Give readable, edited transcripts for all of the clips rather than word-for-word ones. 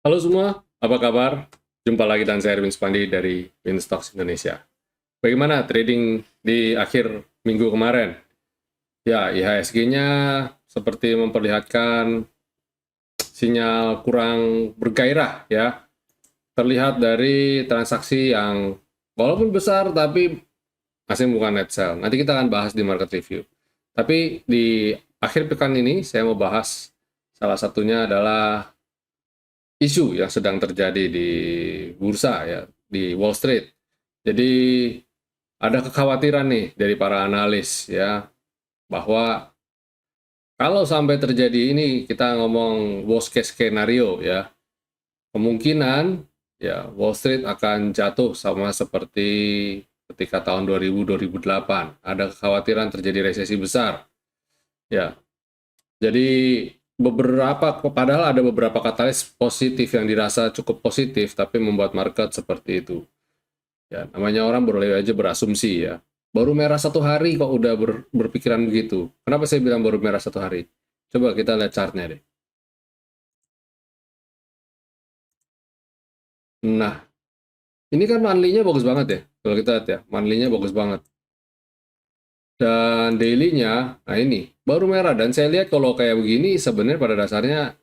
Halo semua, apa kabar? Jumpa lagi dengan saya Erwin Spandi dari Winstocks Indonesia. Bagaimana trading di akhir minggu kemarin? Ya, IHSG-nya seperti memperlihatkan sinyal kurang bergairah ya. Terlihat dari transaksi yang walaupun besar tapi masih bukan net sell. Nanti kita akan bahas di market review. Tapi di akhir pekan ini saya mau bahas salah satunya adalah isu yang sedang terjadi di bursa ya, di Wall Street. Jadi ada kekhawatiran nih dari para analis ya, bahwa kalau sampai terjadi ini, kita ngomong worst case scenario ya, kemungkinan ya Wall Street akan jatuh sama seperti ketika tahun 2000-2008. Ada kekhawatiran terjadi resesi besar ya. Jadi padahal ada beberapa katalis positif yang dirasa cukup positif, tapi membuat market seperti itu. Ya, namanya orang boleh aja berasumsi ya. Baru merah satu hari kok udah berpikiran begitu. Kenapa saya bilang baru merah satu hari? Coba kita lihat chartnya deh. Nah, ini kan monthly-nya bagus banget ya. Kalau kita lihat ya, monthly-nya bagus banget. Dan daily-nya, nah ini, baru merah. Dan saya lihat kalau kayak begini, sebenarnya pada dasarnya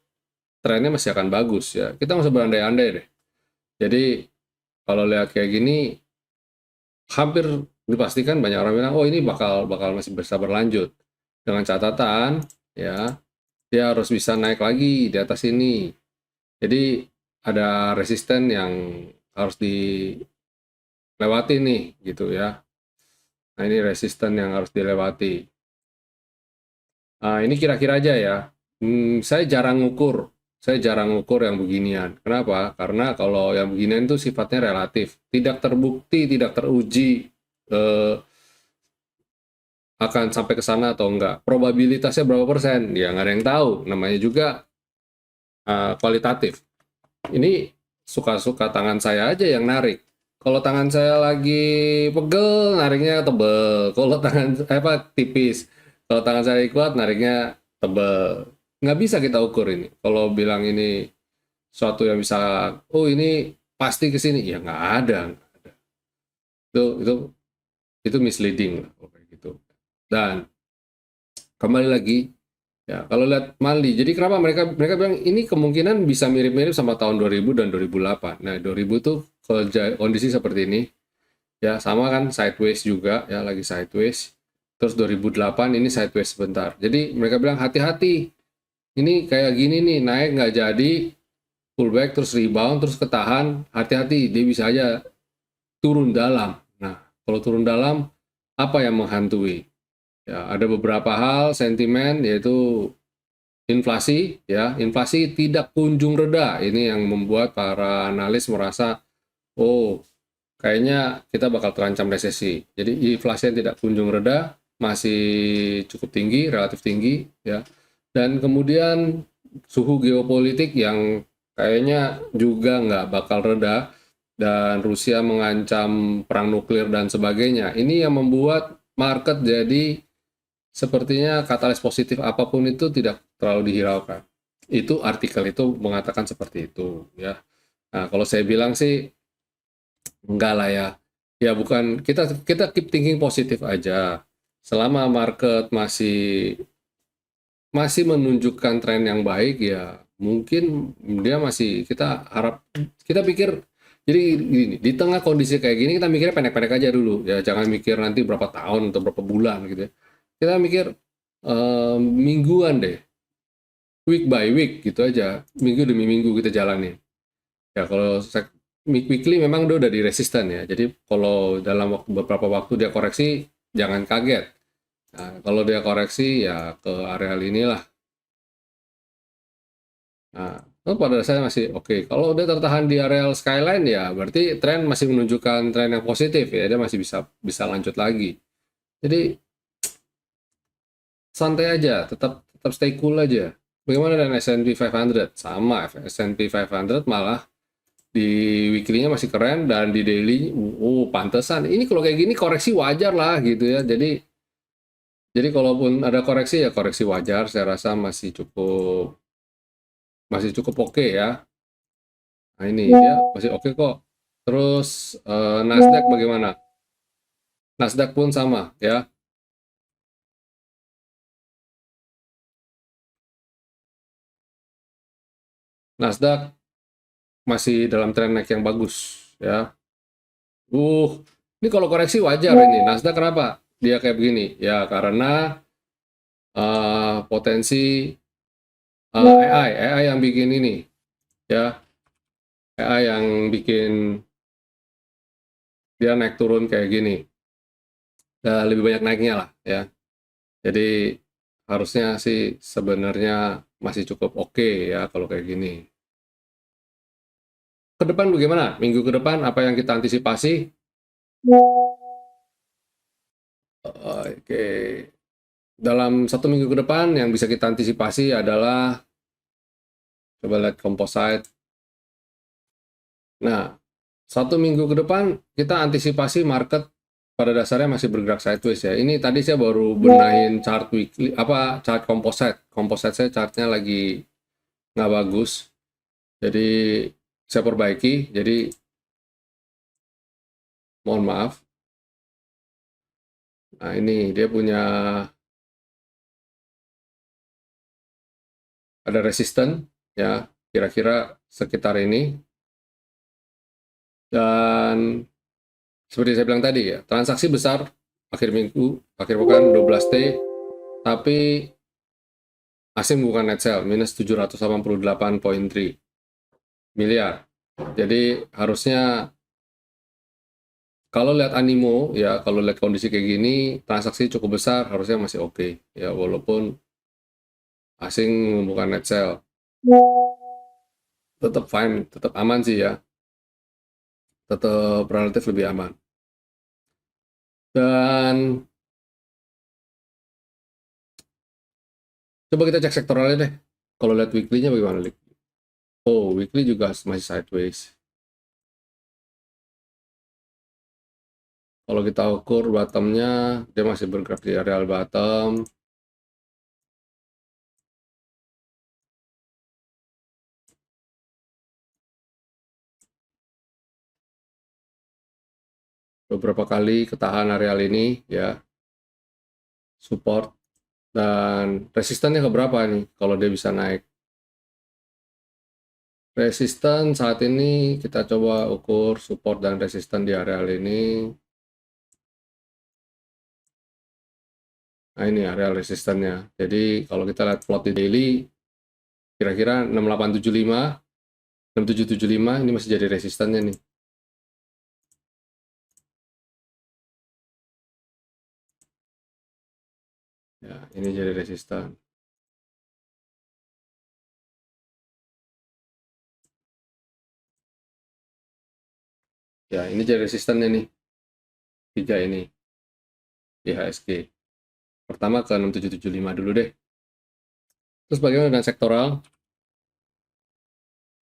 trennya masih akan bagus ya. Kita nggak usah berandai-andai deh. Jadi, kalau lihat kayak gini, hampir dipastikan banyak orang bilang, oh ini bakal bakal masih bisa berlanjut. Dengan catatan, ya, dia harus bisa naik lagi di atas ini. Jadi ada resisten yang harus dilewati nih, gitu ya. Nah ini resisten yang harus dilewati. Nah, ini kira-kira aja ya. Saya jarang ngukur yang beginian. Kenapa? Karena kalau yang beginian itu sifatnya relatif, tidak terbukti, tidak teruji eh, akan sampai ke sana atau enggak. Probabilitasnya berapa persen? Ya nggak ada yang tahu. Namanya juga kualitatif. Ini suka-suka tangan saya aja yang narik. Kalau tangan saya lagi pegel, nariknya tebel. Kalau tangan apa tipis. Kalau tangan saya kuat, nariknya tebel. Nggak bisa kita ukur ini. Kalau bilang ini suatu yang bisa, oh ini pasti ke sini, ya nggak ada. Itu itu misleading lah, kayak gitu. Dan kembali lagi, ya, kalau lihat Mali, jadi kenapa mereka mereka bilang ini kemungkinan bisa mirip-mirip sama tahun 2000 dan 2008. Nah, 2000 tuh kondisi seperti ini, ya sama kan sideways juga, ya lagi sideways. Terus 2008 ini sideways sebentar. Jadi mereka bilang hati-hati, ini kayak gini nih, naik nggak jadi, pullback terus rebound terus ketahan, hati-hati, dia bisa aja turun dalam. Nah, kalau turun dalam, apa yang menghantui? Ya, ada beberapa hal sentimen yaitu inflasi ya, inflasi tidak kunjung reda. Ini yang membuat para analis merasa, oh kayaknya kita bakal terancam resesi. Jadi inflasi yang tidak kunjung reda masih cukup tinggi, relatif tinggi ya. Dan kemudian suhu geopolitik yang kayaknya juga nggak bakal reda, dan Rusia mengancam perang nuklir dan sebagainya. Ini yang membuat market jadi sepertinya katalis positif apapun itu tidak terlalu dihiraukan. Itu artikel itu mengatakan seperti itu ya. Nah, kalau saya bilang sih enggak lah ya. Ya bukan, kita kita keep thinking positif aja. Selama market masih masih menunjukkan tren yang baik ya, mungkin dia masih, kita harap, kita pikir, jadi gini, di tengah kondisi kayak gini kita mikirnya pendek-pendek aja dulu ya, jangan mikir nanti berapa tahun atau berapa bulan gitu ya. Kita mikir mingguan deh, week by week gitu aja, minggu demi minggu kita jalani. Ya kalau weekly memang dia udah di resisten ya. Jadi kalau dalam beberapa waktu dia koreksi, jangan kaget. Nah, kalau dia koreksi ya ke area inilah. Nah, itu pada dasarnya masih oke. Kalau udah tertahan di area skyline ya berarti tren masih menunjukkan tren yang positif ya. Dia masih bisa bisa lanjut lagi. Jadi santai aja, tetap tetap stay cool aja. Bagaimana dengan S&P 500? Sama, S&P 500 malah di weekly-nya masih keren, dan di daily, pantesan. Ini kalau kayak gini koreksi wajar lah gitu ya. Jadi kalaupun ada koreksi ya koreksi wajar. Saya rasa masih cukup oke ya. Nah, ini dia masih oke kok. Terus Nasdaq bagaimana? Nasdaq pun sama ya. Nasdaq masih dalam tren naik yang bagus ya. Ini kalau koreksi wajar ini. Nasdaq kenapa dia kayak begini? Ya karena potensi AI yang bikin ini ya, AI yang bikin dia naik turun kayak gini. Dan lebih banyak naiknya lah ya. Jadi harusnya sih sebenarnya masih cukup oke ya kalau kayak gini. Ke depan bagaimana? Minggu ke depan apa yang kita antisipasi? Oke. Dalam 1 minggu ke depan yang bisa kita antisipasi adalah coba lihat composite. Nah, 1 minggu ke depan kita antisipasi market pada dasarnya masih bergerak sideways ya. Ini tadi saya baru benahin chart weekly, chart composite. Composite saya chartnya lagi nggak bagus. Jadi saya perbaiki. Jadi mohon maaf. Nah ini dia punya ada resisten ya, kira-kira sekitar ini. Dan seperti saya bilang tadi ya, transaksi besar akhir minggu, akhir pekan 12T, tapi asing bukan net sell, minus 788,3 miliar. Jadi harusnya kalau lihat animo ya, kalau lihat kondisi kayak gini, transaksi cukup besar harusnya masih oke ya, walaupun asing bukan net sell. Tetap fine, tetap aman sih ya. Tetap relatif lebih aman. Dan coba kita cek sektoralnya deh. Kalau lihat weekly-nya bagaimana, Lik? Oh, weekly juga masih sideways. Kalau kita ukur bottom-nya, dia masih bergerak di area bottom. Beberapa kali ketahan areal ini, ya. Support. Dan resistannya ke berapa nih, kalau dia bisa naik? Resisten saat ini kita coba ukur support dan resisten di areal ini. Nah ini areal resistennya. Jadi kalau kita lihat plot di daily, kira-kira 6875, 6775 ini masih jadi resistennya nih. Ya, ini jadi resisten. Ya, ini jadi resistennya nih. 3 ini. IHSG. Pertama ke 6775 dulu deh. Terus bagaimana dengan sektoral?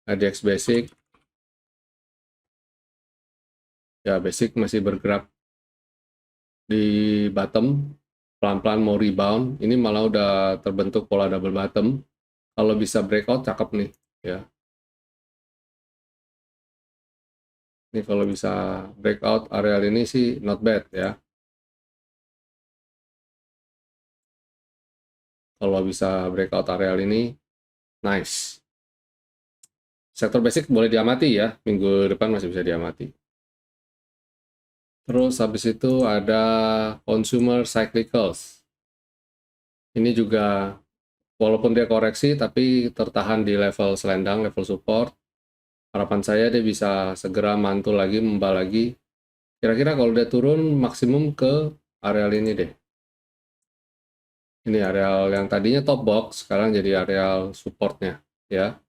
ADX Basic. Ya, Basic masih bergerak di bottom. Pelan-pelan mau rebound. Ini malah udah terbentuk pola double bottom. Kalau bisa breakout, cakep nih. Ya. Ini kalau bisa breakout areal ini sih not bad ya. Kalau bisa breakout areal ini, nice. Sektor basic boleh diamati ya, minggu depan masih bisa diamati. Terus habis itu ada consumer cyclicals. Ini juga walaupun dia koreksi tapi tertahan di level selendang, level support. Harapan saya dia bisa segera mantul lagi, membal lagi. Kira-kira kalau dia turun maksimum ke areal ini deh. Ini areal yang tadinya top box, sekarang jadi areal supportnya ya.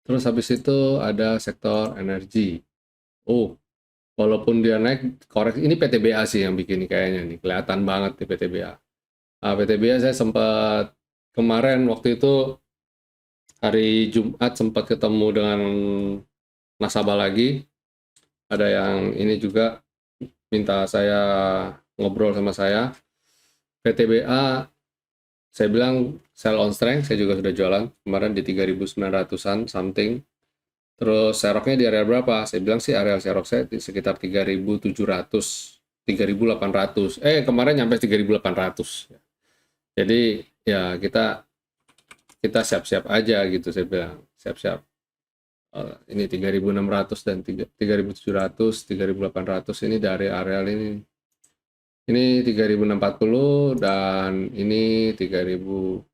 Terus habis itu ada sektor energi. Oh, walaupun dia naik, koreksi ini PTBA sih yang bikin ini kayaknya nih, kelihatan banget di PTBA. PTBA saya sempat kemarin waktu itu hari Jumat sempat ketemu dengan nasabah lagi. Ada yang ini juga minta saya ngobrol sama saya. PTBA saya bilang sell on strength, saya juga sudah jualan kemarin di 3.900-an something. Terus seroknya di area berapa? Saya bilang sih area serok saya di sekitar 3.700, 3.800. Kemarin nyampe 3.800. Jadi ya kita kita siap-siap aja gitu, saya bilang. Siap-siap. Ini 3.600 dan 3.700, 3.800 ini dari area ini. Ini 3.640 dan ini 3.700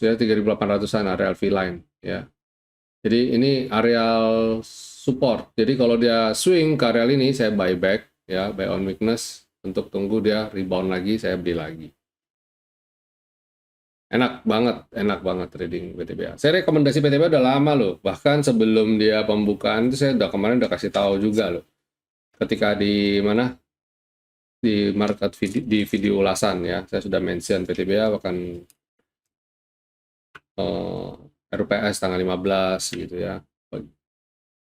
ya, 3.800-an areal V-line ya. Jadi ini areal support. Jadi kalau dia swing ke areal ini saya buy back ya, buy on weakness untuk tunggu dia rebound lagi saya beli lagi. Enak banget trading PTBA. Saya rekomendasi PTBA udah lama loh. Bahkan sebelum dia pembukaan itu saya kemarin udah kasih tahu juga loh. Ketika di mana? Di market video, di video ulasan ya. Saya sudah mention PTBA akan RPS tanggal 15 gitu ya.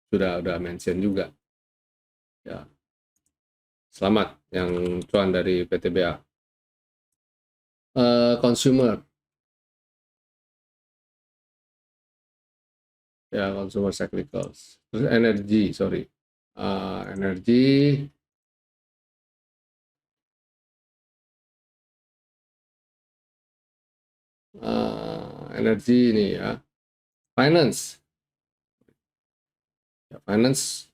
Udah mention juga. Ya. Selamat yang cuan dari PTBA. Consumer. Ya, consumer cyclicals. Terus energi, sorry. Energi. Energi ini ya. Finance. Ya, finance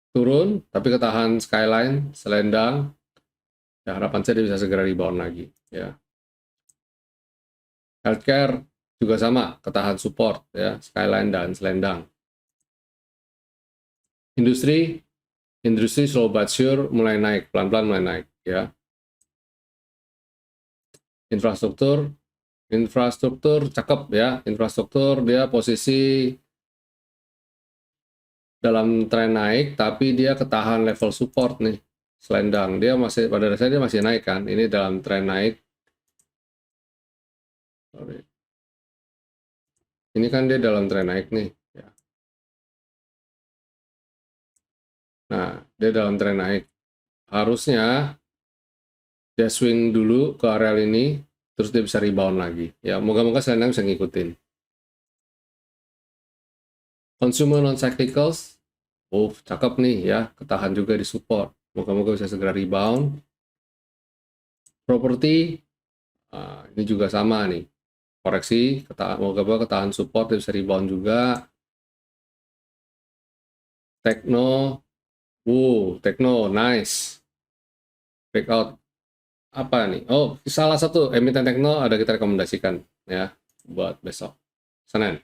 turun, tapi ketahan skyline, selendang. Ya, harapan saya dia bisa segera rebound lagi. Ya. Healthcare juga sama, ketahan support ya, skyline dan selendang. Industri slow but sure mulai naik, pelan-pelan mulai naik ya. Infrastruktur cakep ya, infrastruktur dia posisi dalam tren naik, tapi dia ketahan level support nih, selendang. Dia masih, pada dasarnya dia masih naik kan, ini dalam tren naik. Sorry. Ini kan dia dalam tren naik nih. Ya. Nah, dia dalam tren naik. Harusnya dia swing dulu ke area ini, terus dia bisa rebound lagi. Ya, moga-moga selendang bisa ngikutin. Consumer non-cyclicals, cakep nih ya, ketahan juga di support. Moga-moga bisa segera rebound. Properti, ini juga sama nih. Koreksi, moga-moga ketahan support, dia bisa rebound juga. Tekno, Tekno, nice. Breakout apa nih? Oh, salah satu emiten Tekno ada kita rekomendasikan ya buat besok Senin.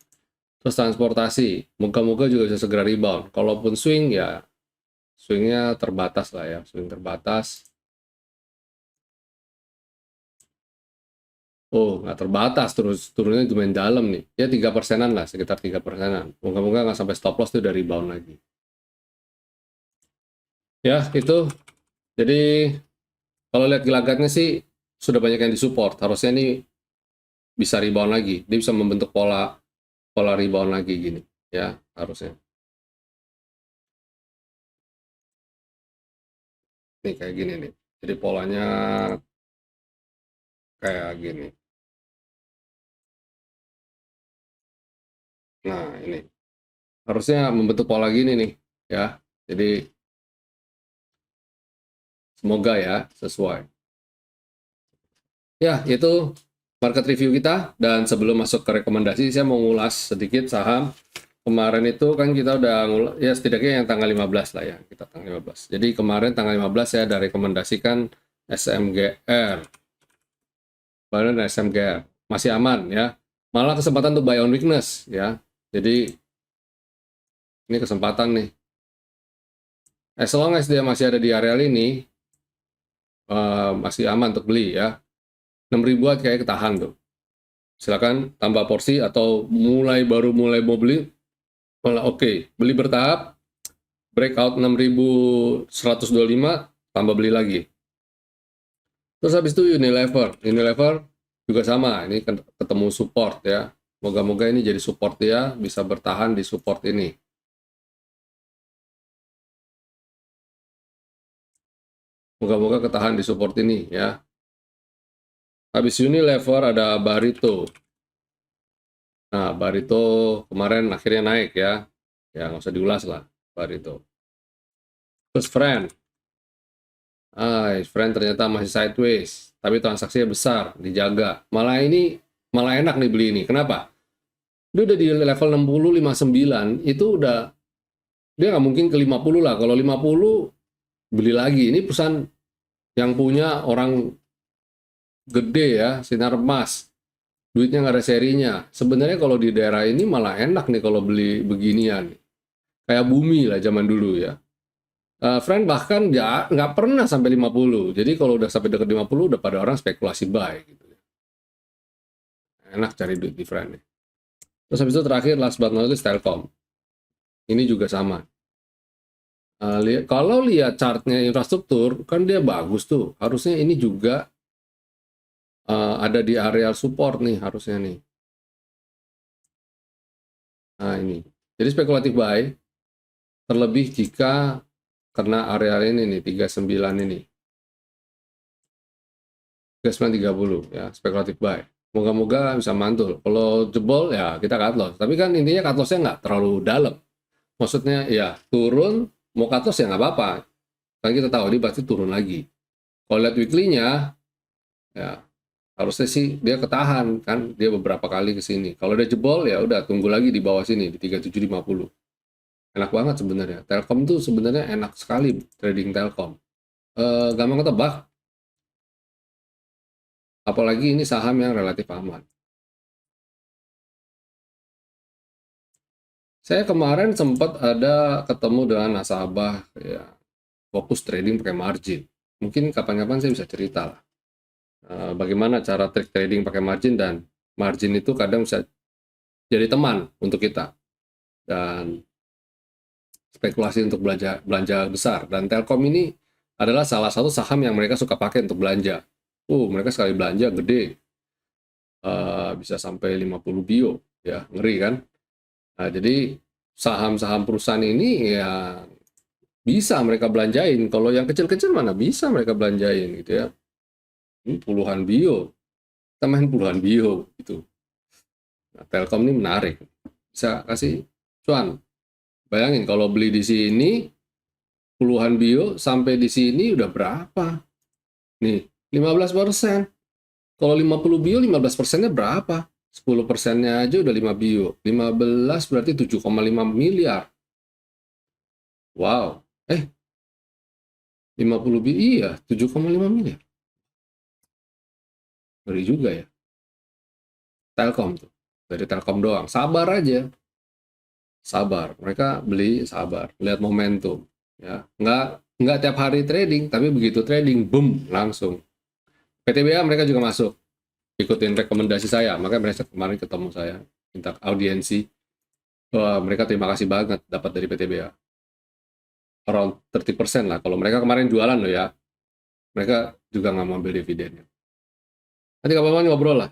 Terus transportasi, moga-moga juga bisa segera rebound. Kalaupun swing ya swingnya terbatas lah ya, swing terbatas. Oh, nggak terbatas, terus turunnya lumayan dalam nih. Ya 3%-an lah, sekitar 3%-an. Moga-moga nggak sampai stop loss tuh dari rebound lagi. Ya, itu. Jadi kalau lihat gelagatnya sih sudah banyak yang disupport. Harusnya ini bisa rebound lagi. Dia bisa membentuk pola rebound lagi gini. Ya, harusnya. Nih kayak gini nih. Jadi polanya kayak gini. Nah, ini. Harusnya membentuk pola gini nih, ya. Jadi semoga ya sesuai. Ya, itu market review kita, dan sebelum masuk ke rekomendasi saya mau ngulas sedikit saham. Kemarin itu kan kita udah ya setidaknya yang tanggal 15 lah ya, kita tanggal 15. Jadi kemarin tanggal 15 saya ada rekomendasikan SMGR. Kemarin SMGR masih aman ya. Malah kesempatan untuk buy on weakness ya. Jadi ini kesempatan nih. As long as dia masih ada di area ini, masih aman untuk beli ya. 6.000-an kayak ketahan tuh. Silakan tambah porsi atau baru mulai mau beli, malah oke. Beli bertahap, breakout 6.125, tambah beli lagi. Terus habis itu Unilever juga sama, ini ketemu support ya. Moga-moga ini jadi support dia, bisa bertahan di support ini. Moga-moga ketahan di support ini ya. Habis Unilever ada Barito. Nah, Barito kemarin akhirnya naik ya. Ya, nggak usah diulas lah, Barito. Terus Friend ternyata masih sideways, tapi transaksinya besar, dijaga. Malah enak nih beli ini. Kenapa? Dia udah di level 60, 59, itu udah, dia nggak mungkin ke 50 lah. Kalau 50, beli lagi. Ini perusahaan yang punya orang gede ya, sinar emas. Duitnya nggak ada serinya. Sebenarnya kalau di daerah ini malah enak nih kalau beli beginian. Kayak Bumi lah zaman dulu ya. Friend bahkan nggak pernah sampai 50. Jadi kalau udah sampai dekat 50, udah pada orang spekulasi buy. Gitu. Enak cari duit di Friend nih. Terus habis itu terakhir, last but not least, Telkom. Ini juga sama. Kalau lihat chartnya infrastruktur, kan dia bagus tuh. Harusnya ini juga ada di area support nih, harusnya nih. Nah ini. Jadi spekulatif buy, terlebih jika kena area ini nih, 39 ini. 3930 ya, spekulatif buy. Moga-moga bisa mantul. Kalau jebol ya kita cut loss. Tapi kan intinya cut loss-nya nggak terlalu dalam. Maksudnya ya turun, mau cut loss ya nggak apa-apa. Kan kita tahu dia pasti turun lagi. Kalau lihat weekly-nya, ya harusnya sih dia ketahan kan, dia beberapa kali ke sini. Kalau dia jebol ya udah tunggu lagi di bawah sini di 3750. Enak banget sebenarnya. Telkom tuh sebenarnya enak sekali trading Telkom. Gampang ketebak, apalagi ini saham yang relatif aman. Saya kemarin sempat ada ketemu dengan nasabah ya, fokus trading pakai margin. Mungkin kapan-kapan saya bisa cerita lah. Bagaimana cara trading pakai margin, dan margin itu kadang bisa jadi teman untuk kita. Dan spekulasi untuk belanja besar. Dan Telkom ini adalah salah satu saham yang mereka suka pakai untuk belanja. Mereka sekali belanja gede, bisa sampai 50 bio, ya ngeri kan. Nah, jadi saham-saham perusahaan ini ya bisa mereka belanjain. Kalau yang kecil-kecil mana bisa mereka belanjain gitu ya. Ini puluhan bio, tambahin puluhan bio gitu. Nah, Telkom ini menarik, bisa kasih cuan. Bayangin kalau beli di sini puluhan bio sampai di sini udah berapa? Nih, 15%. Kalau 50 bio, 15%-nya berapa? 10%-nya aja udah 5 bio. 15 berarti 7,5 miliar. Wow. 50 bio, iya, 7,5 miliar. Ngeri juga ya. Telkom tuh. Dari Telkom doang. Sabar aja. Sabar. Mereka beli, sabar. Lihat momentum. Ya. Nggak tiap hari trading, tapi begitu trading, boom, langsung. PTBA mereka juga masuk. Ikutin rekomendasi saya. Makanya mereka kemarin ketemu saya. Minta audiensi. Wah, mereka terima kasih banget dapat dari PTBA. Around 30% lah. Kalau mereka kemarin jualan loh ya. Mereka juga nggak mau ambil dividennya. Nanti kapan-kapan ngobrol lah.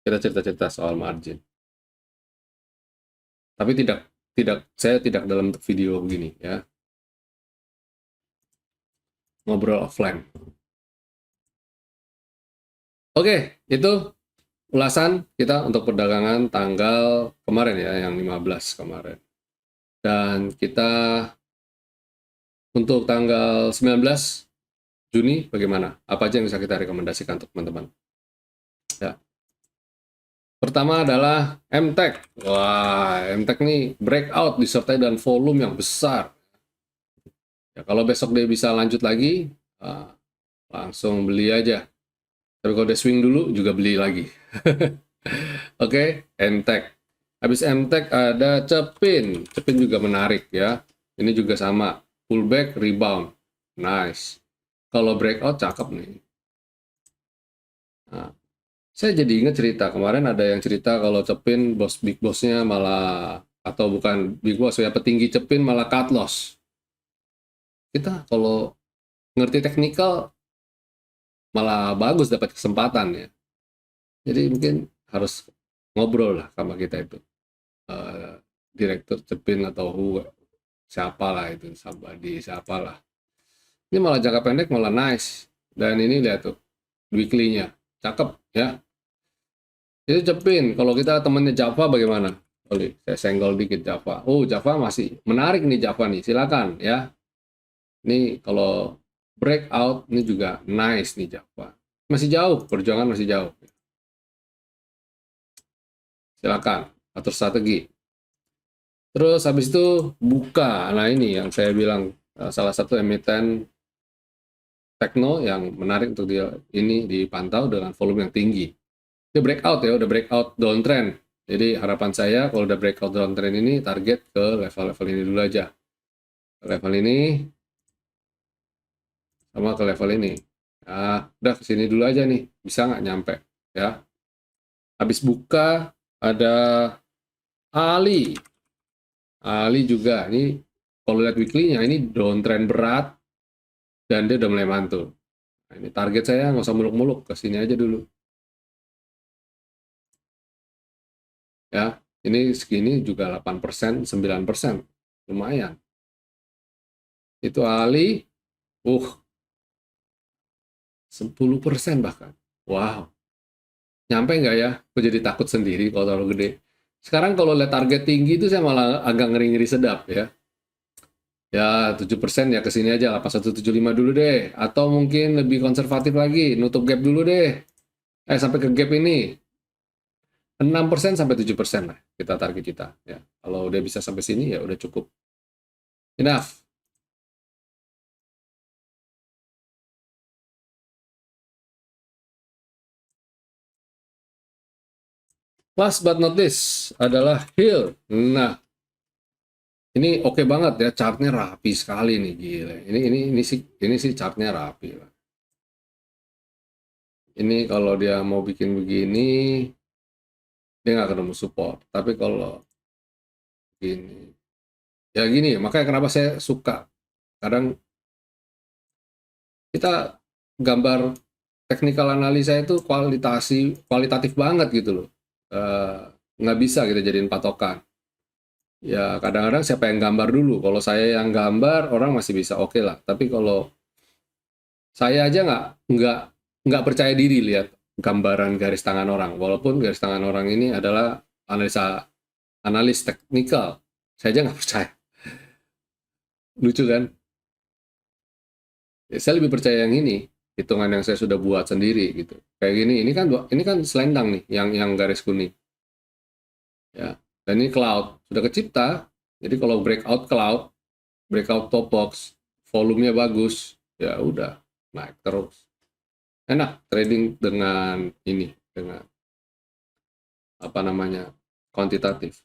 Kita cerita-cerita soal margin. Tapi saya tidak dalam video begini ya. Ngobrol offline. Oke, itu ulasan kita untuk perdagangan tanggal kemarin ya, yang 15 kemarin. Dan kita untuk tanggal 19 Juni bagaimana? Apa aja yang bisa kita rekomendasikan untuk teman-teman? Ya. Pertama adalah MTech. Wah, MTech nih breakout disertai dan volume yang besar. Ya, kalau besok dia bisa lanjut lagi, langsung beli aja. Tapi kalau dia swing dulu, juga beli lagi. Oke, MTech. Habis MTech ada Cepin. Cepin juga menarik ya. Ini juga sama. Pullback, rebound. Nice. Kalau breakout, cakep nih. Nah, saya jadi ingat cerita. Kemarin ada yang cerita kalau Cepin, big bossnya malah, atau bukan big boss ya, petinggi Cepin malah cut loss. Kita kalau ngerti teknikal, malah bagus dapat kesempatan ya. Jadi mungkin harus ngobrol lah sama kita itu. Direktur Cepin atau siapalah itu, siapalah. Ini malah jangka pendek malah nice. Dan ini lihat tuh, weekly-nya. Cakep ya. Itu cepin. Kalau kita temannya Java bagaimana? Boleh, saya senggol dikit Java. Oh, Java masih menarik nih Java nih. Silakan ya. Ini kalau breakout ini juga nice nih Java. Masih jauh, perjuangan masih jauh. Silakan atur strategi. Terus habis itu buka. Nah ini yang saya bilang salah satu emiten tekno yang menarik untuk dia ini dipantau dengan volume yang tinggi. Dia breakout ya, udah breakout downtrend. Jadi harapan saya kalau udah breakout downtrend ini target ke level-level ini dulu aja. Level ini sama ke level ini. Nah, udah kesini dulu aja nih, bisa nggak nyampe ya. Habis buka ada Ali. Ali juga ini kalau lihat weekly-nya ini downtrend berat dan dia udah mulai mantul. Nah, ini target saya nggak usah muluk-muluk, ke sini aja dulu. Ya, ini segini juga 8%, 9%. Lumayan. Itu Ali, 10% bahkan. Wow. Nyampe nggak ya? Aku jadi takut sendiri kalau terlalu gede. Sekarang kalau lihat target tinggi itu saya malah agak ngeri-ngeri sedap ya. Ya 7% ya ke sini aja 8175 dulu deh. Atau mungkin lebih konservatif lagi, nutup gap dulu deh. Sampai ke gap ini 6% sampai 7% lah kita target kita ya. Kalau udah bisa sampai sini ya udah cukup. Enough. Last but not least adalah Hill. Nah, ini oke banget ya, chartnya rapi sekali nih, gila. Ini sih chartnya rapi lah. Ini kalau dia mau bikin begini, dia nggak ketemu support. Tapi kalau gini, ya gini, makanya kenapa saya suka. Kadang kita gambar technical analisa itu kualitatif banget gitu loh. Nggak bisa kita jadiin patokan. Ya kadang-kadang siapa yang gambar dulu. Kalau saya yang gambar, orang masih bisa oke lah. Tapi kalau saya aja nggak percaya diri lihat gambaran garis tangan orang. Walaupun garis tangan orang ini adalah analis teknikal, saya aja nggak percaya. Lucu kan? Ya, saya lebih percaya yang ini, hitungan yang saya sudah buat sendiri gitu. Kayak gini, ini kan selendang nih, yang garis kuning. Ya, dan ini cloud sudah kecipta. Jadi kalau breakout top box, volumenya bagus, ya udah naik terus. Enak trading dengan ini, dengan apa namanya, kuantitatif.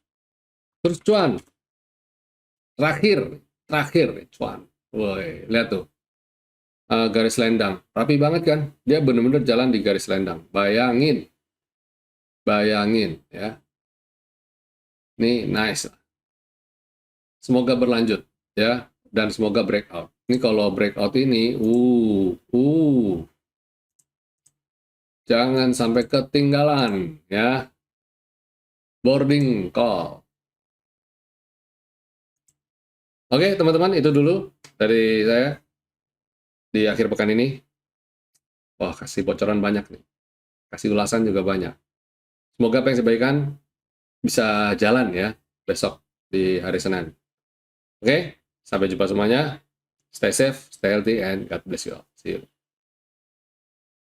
Terus cuan, terakhir cuan. Woi, lihat tuh. Garis lendang, rapi banget kan? Dia benar-benar jalan di garis lendang. Bayangin ya. Ini nice. Semoga berlanjut ya, dan semoga breakout. Ini kalau breakout ini, jangan sampai ketinggalan ya. Boarding call. Oke, teman-teman, itu dulu dari saya di akhir pekan ini. Wah, kasih bocoran banyak nih. Kasih ulasan juga banyak. Semoga apa yang saya berikan bisa jalan ya besok di hari Senin. Oke, sampai jumpa semuanya. Stay safe, stay healthy, and God bless you all. See you.